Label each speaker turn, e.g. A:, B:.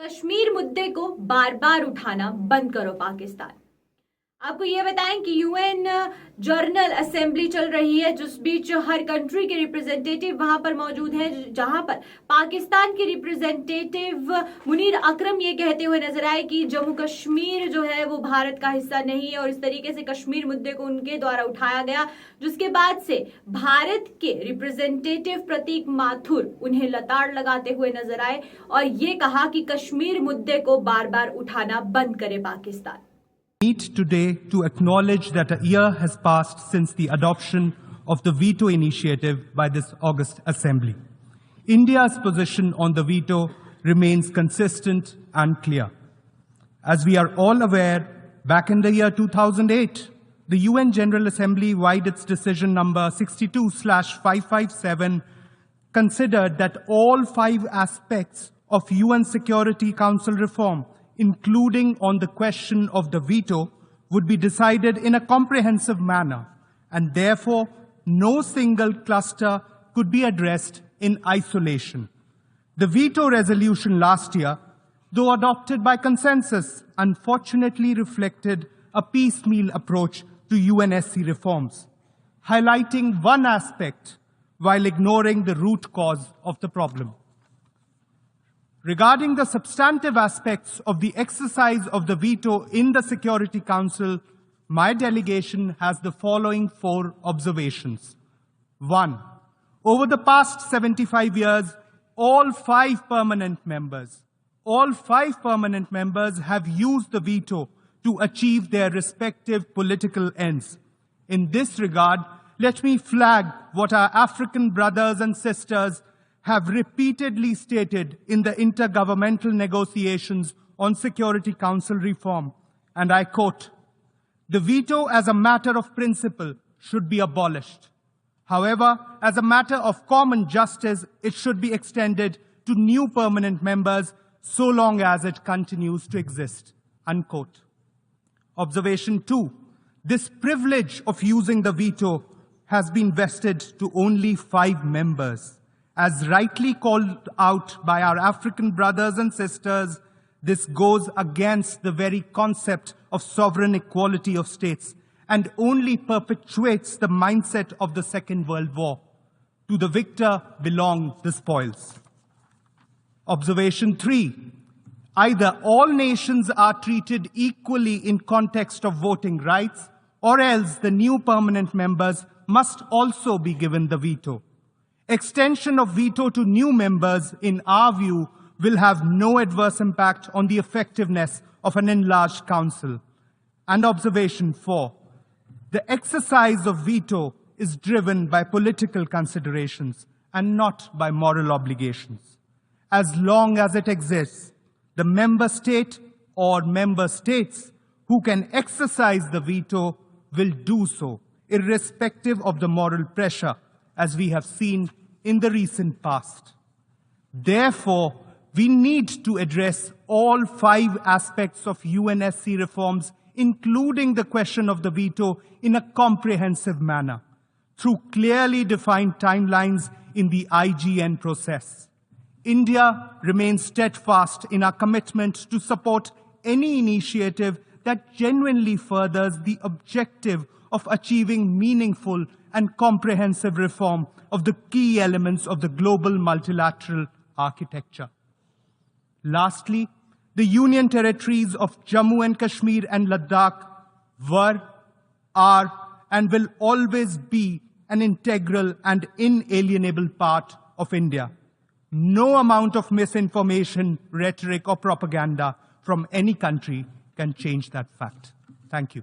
A: कश्मीर मुद्दे को बार बार उठाना बंद करो पाकिस्तान। आपको ये बताएं कि यूएन जनरल असेंबली चल रही है, जिस बीच हर कंट्री के रिप्रेजेंटेटिव वहां पर मौजूद हैं, जहां पर पाकिस्तान के रिप्रेजेंटेटिव मुनीर अकरम ये कहते हुए नजर आए कि जम्मू कश्मीर जो है वो भारत का हिस्सा नहीं है, और इस तरीके से कश्मीर मुद्दे को उनके द्वारा उठाया गया, जिसके बाद से भारत के रिप्रेजेंटेटिव प्रतीक माथुर उन्हें लताड़ लगाते हुए नजर आए और ये कहा कि कश्मीर मुद्दे को बार बार उठाना बंद करे Pakistan.
B: Meet today to acknowledge that a year has passed since the adoption of the veto initiative by this August Assembly. India's position on the veto remains consistent and clear. As we are all aware, back in the year 2008, the UN General Assembly, via its decision number 62/557, considered that all 5 aspects of UN Security Council reform, including on the question of the veto, would be decided in a comprehensive manner, and therefore no single cluster could be addressed in isolation. The veto resolution last year, though adopted by consensus, unfortunately reflected a piecemeal approach to UNSC reforms, highlighting one aspect while ignoring the root cause of the problem. Regarding the substantive aspects of the exercise of the veto in the Security Council, my delegation has the following 4 observations. 1. Over the past 75 years, all 5 permanent members have used the veto to achieve their respective political ends. In this regard, let me flag what our African brothers and sisters have repeatedly stated in the intergovernmental negotiations on Security Council reform, and I quote, "The veto as a matter of principle should be abolished. However, as a matter of common justice, it should be extended to new permanent members so long as it continues to exist." Unquote. Observation 2. This privilege of using the veto has been vested to only 5 members. As rightly called out by our African brothers and sisters, this goes against the very concept of sovereign equality of states and only perpetuates the mindset of the Second World War. To the victor belong the spoils. Observation 3. Either all nations are treated equally in context of voting rights, or else the new permanent members must also be given the veto. Extension of veto to new members, in our view, will have no adverse impact on the effectiveness of an enlarged council. And observation 4, the exercise of veto is driven by political considerations and not by moral obligations. As long as it exists, the member state or member states who can exercise the veto will do so, irrespective of the moral pressure, as we have seen in the recent past. Therefore, we need to address all 5 aspects of UNSC reforms, including the question of the veto, in a comprehensive manner, through clearly defined timelines in the IGN process. India remains steadfast in our commitment to support any initiative that genuinely furthers the objective of achieving meaningful and comprehensive reform of the key elements of the global multilateral architecture. Lastly, the Union territories of Jammu and Kashmir and Ladakh were, are, and will always be an integral and inalienable part of India. No amount of misinformation, rhetoric, or propaganda from any country can change that fact. Thank you.